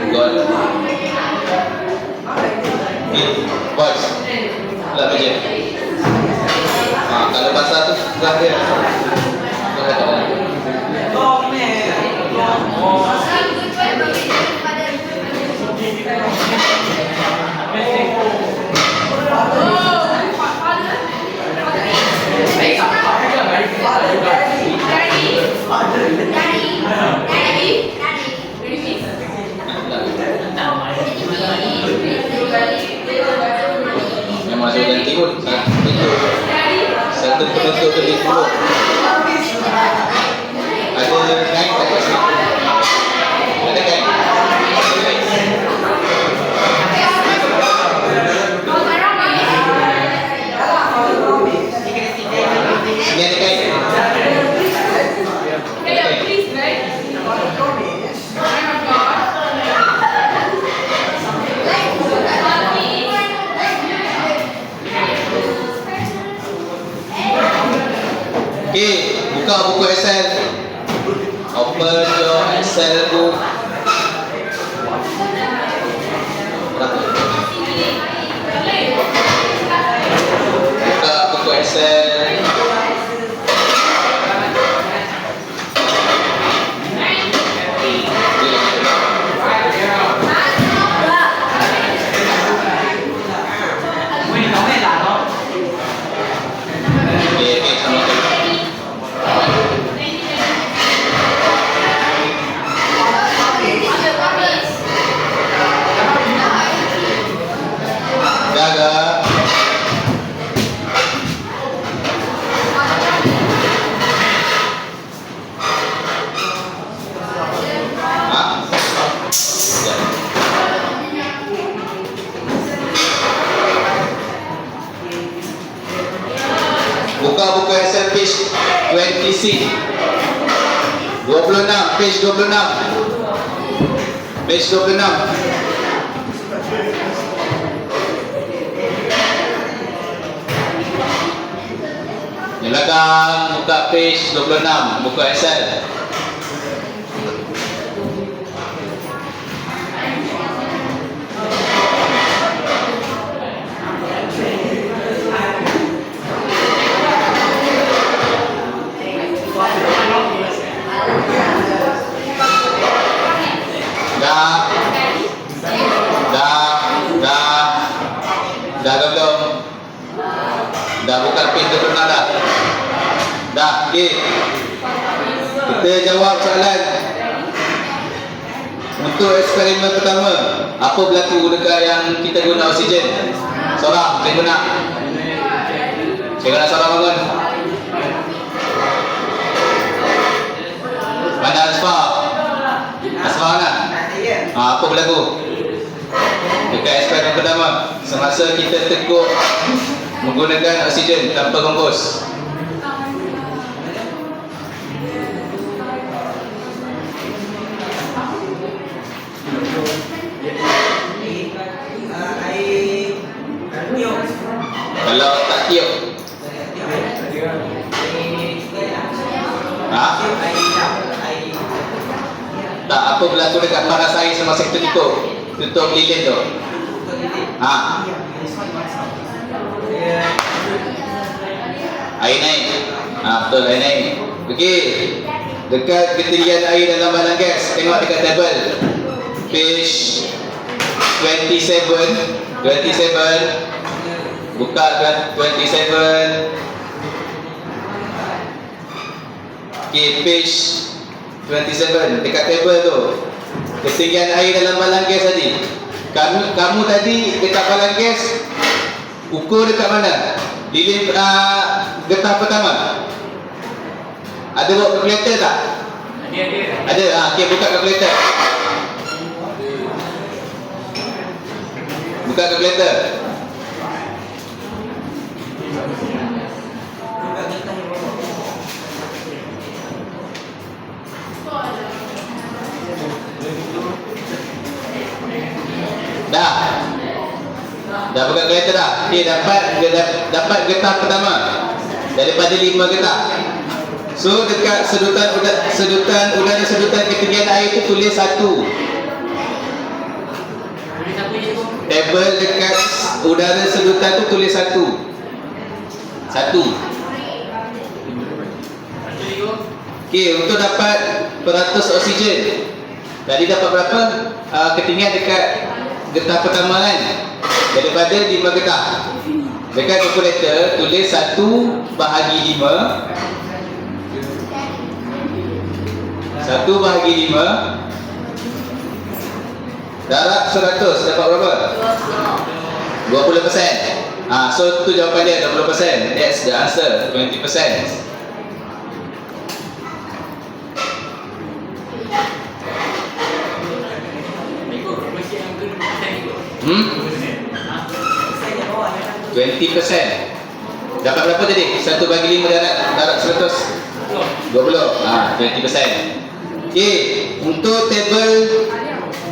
God. Boys. Hilap je. Kalau basah tu gerak dia. Yang masuk dan timur satu bentuk lebih buruk. Ada kain tak kat sini? Ada kain? Sini ada kain? Okay, buka buku Excel. Open your Excel book. Buka buku Excel. Buka buku Excel page 26. 26, page 26. Page 26. Di belakang buka page 26, buku Excel. kita pernah dah. Dah, okey. Kita jawab soalan. Untuk eksperimen pertama, apa berlaku dekat yang kita guna oksigen? Seorang, saya guna. Saya guna seorang bangun. Mana Asfar? Asfar mana? Apa berlaku? Dekat eksperimen pertama, semasa kita tekuk menggunakan oksigen tanpa kompos. Kalau tak tiup, tak apa berlaku dekat paras air semasa kita tutup lilin tu. Air naik. Betul, air naik. Okey. Dekat ketinggian air dalam bahan gas, tengok dekat tabel. Page 27. Buka kan 27. Okey, page 27 dekat table tu. Ketinggian air dalam bahan gas tadi. Kamu tadi dekat bahan gas ukur dekat mana? Lilin getah pertama. Ada buat kalkulator tak? Ada. Okey, buka kalkulator. Buka kalkulator. Dah buka kalkulator dah. Okey, dapat getah pertama daripada 5 getah. So dekat sedutan udara sedutan ketinggian air tu tulis 1. Tabel dekat udara sedutan tu tulis 1. Okey, untuk dapat peratus oksigen. Tadi dapat berapa? Ketinggian dekat getah pertama kan? Daripada 5 getah. Dekat kalkulator tulis 1/5. 1/5 darab 100 dapat berapa? 20%. So tu jawapan dia, 20%. That's the answer, 20%. Hmm? 20%. Dapat berapa tadi? 1/5 darab 100. 20. 20%. Okey, untuk tabel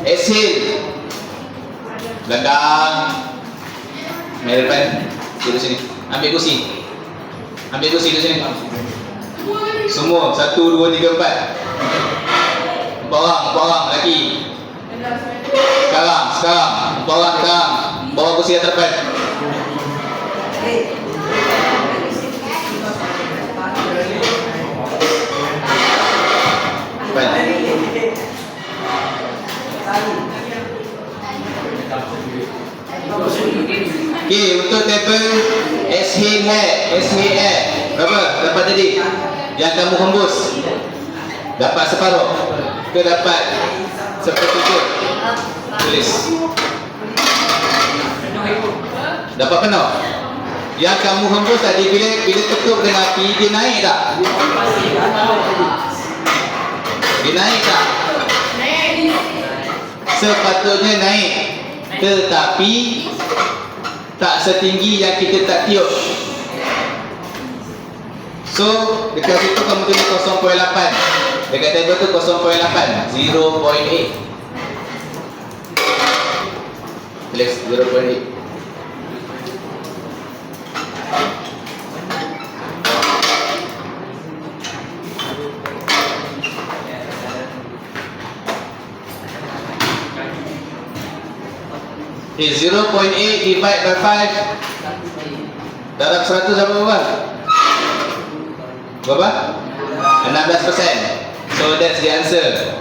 exhale. Belakang. Mari depan. Duduk sini. Ambil kursi duduk sini. Semua 1 2 3 4. 4 orang lelaki. Sekarang 4 orang sekarang. Bawa kursi atas depan. Okey, untuk tabel SHA berapa dapat tadi? Yang kamu hembus dapat separuh ke dapat sepertujuh? Tulis. Dapat penuh. Yang kamu hembus tadi bila tekuk dengan api dia naik tak? Dia naik tak? Sepatutnya naik, tetapi tak setinggi yang kita tak tiup. So dekat situ kamu tulis 0.8. Dekat table tu 0.8, 0.8. Tulis 0.8. Okay, 0.8 divide by 5 darab 100 berapa? Berapa? 16%. So that's the answer.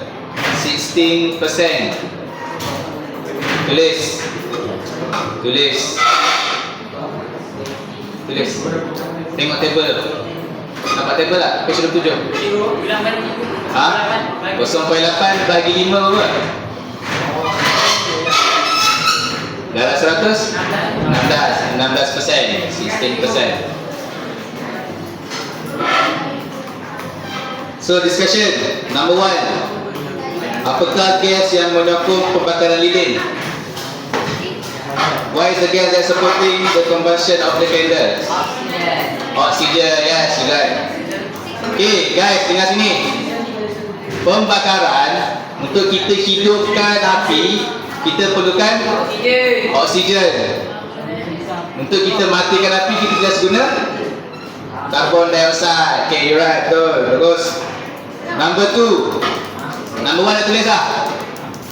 16%. Tulis. Tengok table. Nampak table tak? Page 27. Bilang balik. Ha? 0.8 bagi 5 berapa? Darab 100? 16%. 16%. So discussion number 1. Apakah gas yang menyokong pembakaran lilin? Why is the gas that supporting the combustion of the candle? Oxygen, yes, right. Okay, guys, dengar sini. Pembakaran, untuk kita hidupkan api, kita perlukan oksigen. Untuk kita matikan api, kita just guna carbon dioxide. Okay, you're right, betul, bagus. Number 2. Number 1 dah tulis tak?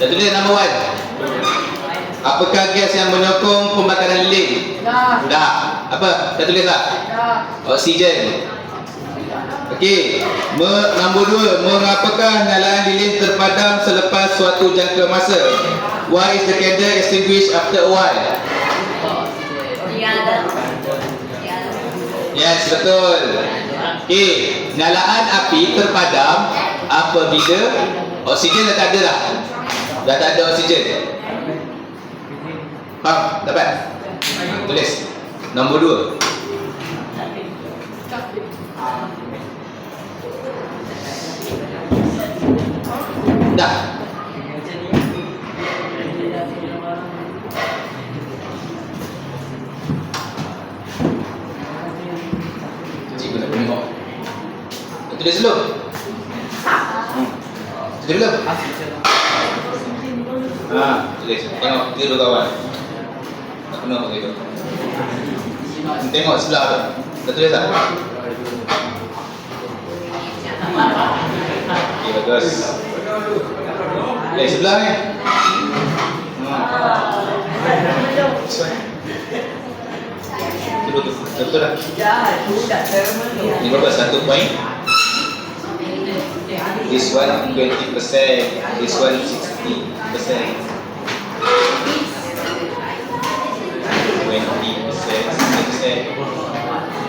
Dah tulis number 1. Apakah gas yang menyokong pembakaran lilin? Dah. Apa? Dah tulis tak? Oksigen. Okey. Nombor 2, mengapakah nyalaan lilin terpadam selepas suatu jangka masa? Why is the candle extinguished after a while? Yes, betul. Okey, nyalaan api terpadam apabila oksigen dah tak ada dah. Dah tak ada oksigen. Faham? Dapat? Tulis. Nombor 2. Dah. Cikgu nak tengok. Tulis dulu. Tulis dulu. Tulis. Tengok dia dua kawan. Tak penuh begitu. Tengok sebelah tu. Dah tulis tak? Okay, bagus. Sebelah ni. Betul tak? Ini berapa? 1 point. This one 20%. This one 60%. 20%.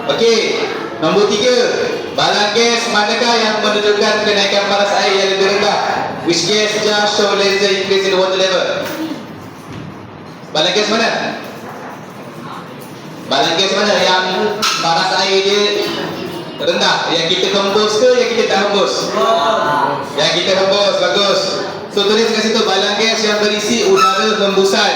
Okey, nombor 3. Balang gas manakah yang menunjukkan kenaikan paras air yang lebih rendah? Which gas just show laser increase in water level? Balang gas mana? Balang gas mana yang paras air dia rendah? Yang kita hembus ke yang kita tak hembus? Yang kita hembus, bagus. So tulis kat situ, balang gas yang berisi udara hembusan.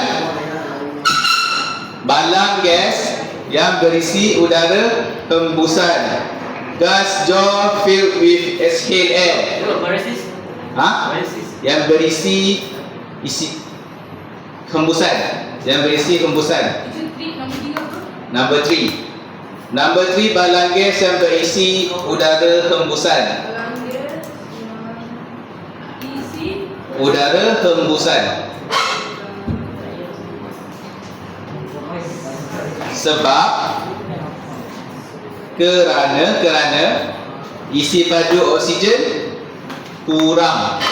Balang gas yang berisi udara hembusan. Gas jaw filled with exhaled air. Yang berisi hembusan. Yang berisi hembusan. Number 3. Number 3, balang gas yang berisi udara hembusan. Udara hembusan. Sebab kerana isi padu oksigen kurang,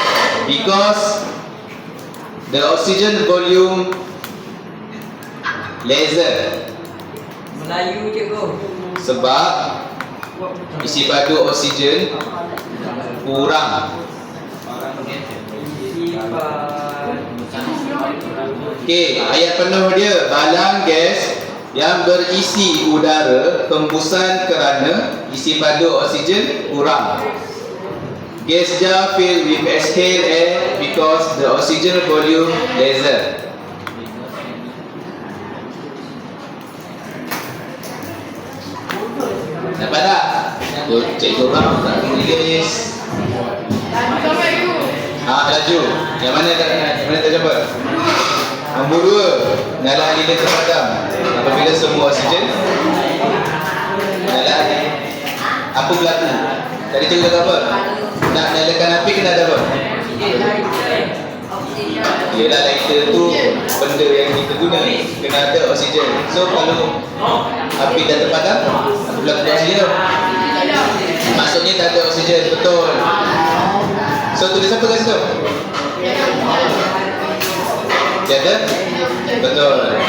because the oxygen volume lesser. Melayu cikgu. Sebab isi padu oksigen kurang. Okey, ayat penuh dia, balang gas yang berisi udara hembusan kerana isi padu oksigen kurang. Gas jar filled with exhaled air because the oxygen volume lesser. Dapat tak? Cikgu orang tak tulis. Laju. Yang mana tak jumpa? Nombor 2, nyalaan lilin terpadam apabila semua oksigen nyalaan. Apa berlaku? Tadi cikgu kata apa? Nak nyalakan api kena ada apa? Yelah, lighter tu benda yang kita guna, kena ada oksigen. So kalau api dah terpadam, apa berlaku oksigen? Maksudnya tak ada oksigen, betul. So tulis apa kat situ? Tiada? Betul.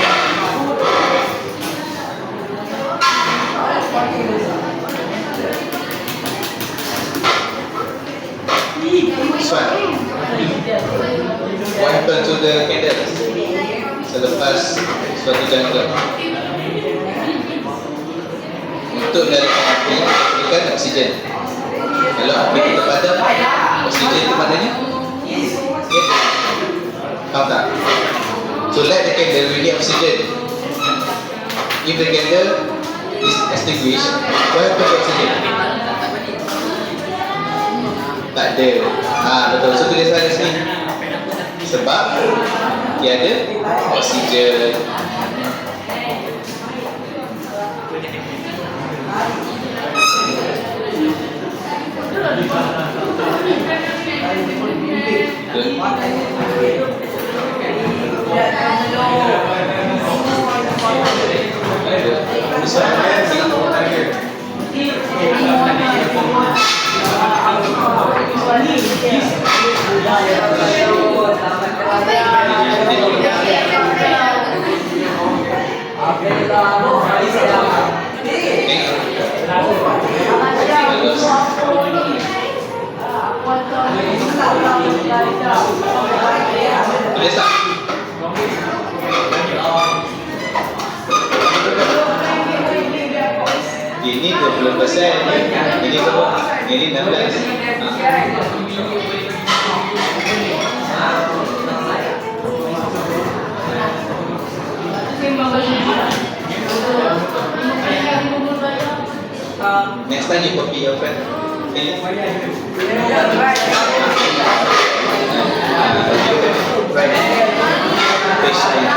untuk mengalirkan oksigen. Kalau api itu padam, oksigen itu padanya? Ya. Faham tak? So light the candle, we need oxygen. If the candle is extinguished, what happens to oxygen? Tak ada. Betul. So tulisan di sini. Sebab tiada oksigen. Tulis tak? Ini 20%, ini berapa? Ini 16. Next time you copy your friend. Okay. Page 97.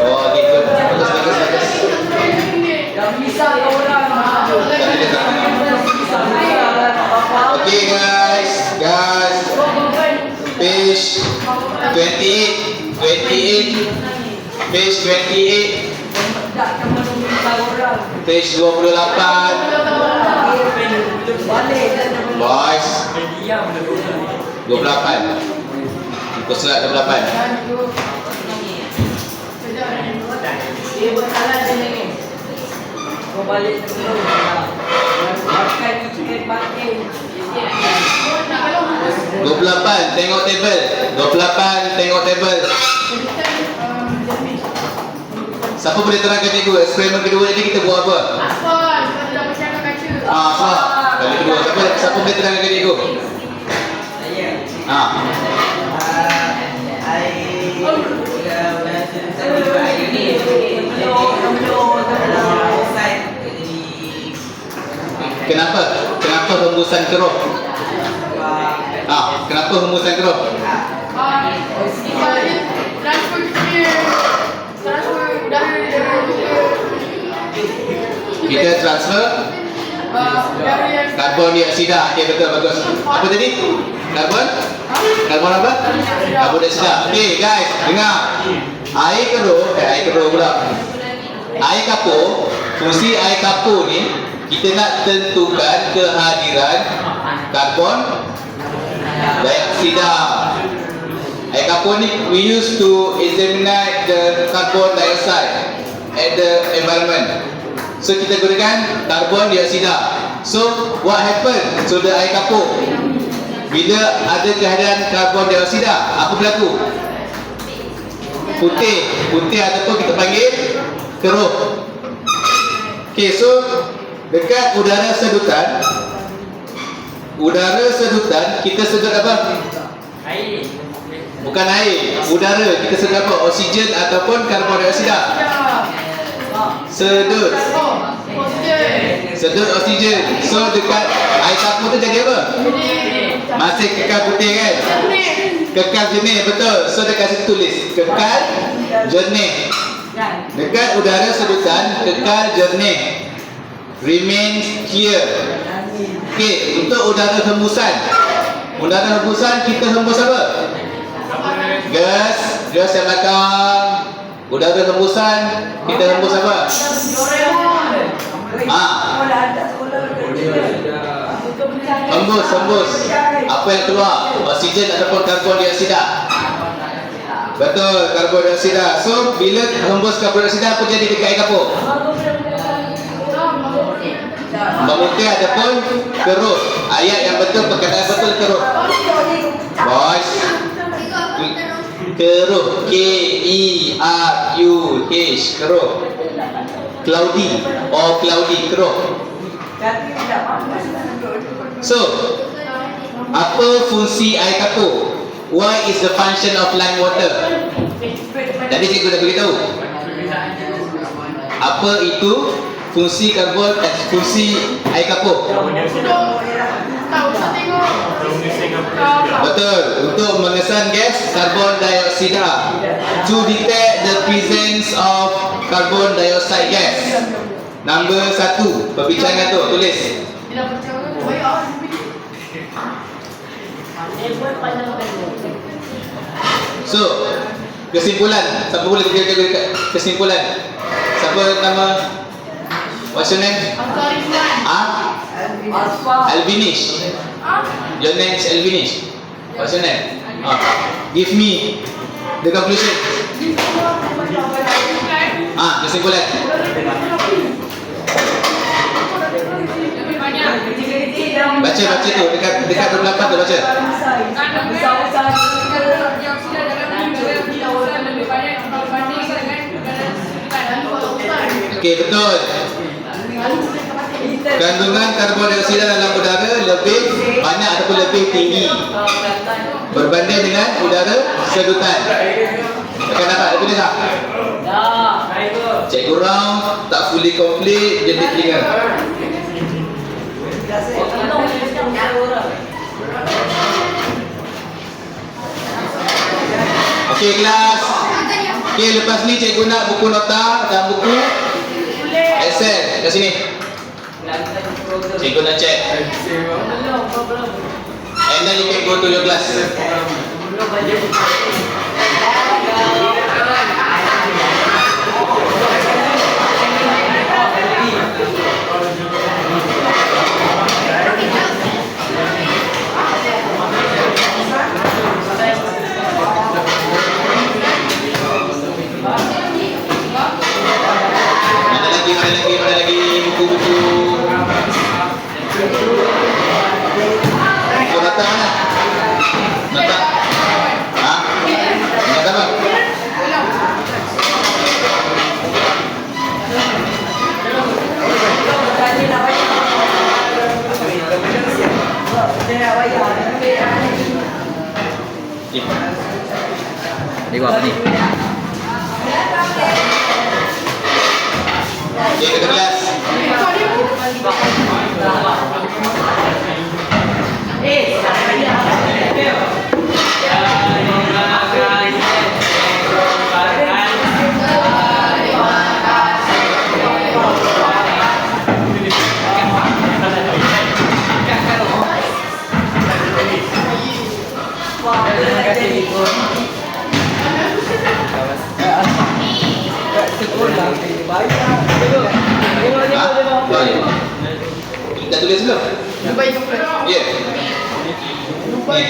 Oh gitu. Bagus. Okay guys. Page 28. Page 28. Page 28. Boys 28. Muka surat 28. Kau balik sebelum makan ikan pakai. 28, tengok table. 28, tengok table. Siapa boleh terangkan cikgu eksperimen kedua ni kita buat apa? Apa? Kali kedua. Siapa boleh terangkan cikgu? Kenapa hembusan keruh? Kenapa hembusan keruh? Kita transfer karbon dioksida. Okey, betul, bagus. Apa tadi? Karbon apa? Karbon dioksida. Okey guys, dengar. Air keruh pula. Air kapur, fungsi air kapur ni kita nak tentukan kehadiran karbon dioksida. Air kapur ni we used to examine the carbon dioxide at the environment. So kita gunakan karbon dioksida. So what happen to the air kapur? Bila ada kehadiran karbon dioksida, apa berlaku? Putih ataupun kita panggil keruh. Okay, so dekat udara sedutan kita sedut apa? Air. Bukan air, udara kita sedut apa? Oksigen ataupun karbon dioksida. Sedut oksigen. So dekat air kapur tu jadi apa? Masih kekal putih kan? Kekal jernih, betul. So dekat situ tulis kekal jernih. Dekat udara sedutan kekal jernih, remains clear. Okey, untuk udara hembusan kita hembus apa? Gas yang belakang. Udara hembusan kita hembus apa? Hembus. Apa yang keluar? Oksigen ataupun karbon dioksida. Betul, karbon dioksida. So bila hembus karbon dioksida, apa jadi dekat air kapur? Memukul ataupun kerut. Ayat yang betul, perkataan betul kerut. Bos. Keruh. K-E-R-U-H. Keruh. Cloudy. Or cloudy. Keruh. So, apa fungsi air kapur? What is the function of lime water? Tadi cikgu dah beritahu. Apa itu fungsi fungsi air kapur? Betul, untuk mengesan gas karbon dioksida. To detect the presence of carbon dioxide gas. Nombor 1, perbincangan tu, tulis. So, kesimpulan. Siapa boleh kira kesimpulan? Siapa nama? What's your name? Alvinish. Your name is Alvinish. What's your name? Give me the conclusion. Kesimpulan. Baca tu dekat 28 tu baca. Okey, betul. Kandungan karbon dioksida dalam udara lebih banyak ataupun lebih tinggi berbanding dengan udara sedutan. Akan dapat ada tulis tak? Cikgu round tak fully complete jadi telinga. Okey kelas. Okey, lepas ni cikgu nak buku nota dan buku Excel kat sini. Cikgu nak check. And then you can go to your class. Mana lagi buku-buku. Buku nota mana? Nota. Nota apa? Ni gua apa ni? Okey, ke kelas. Dah tulis belum? Ya. Ni.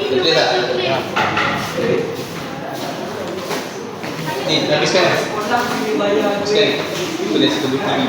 Tulis tak? Ni, habiskan. Habiskan. Tulis ke buku ni.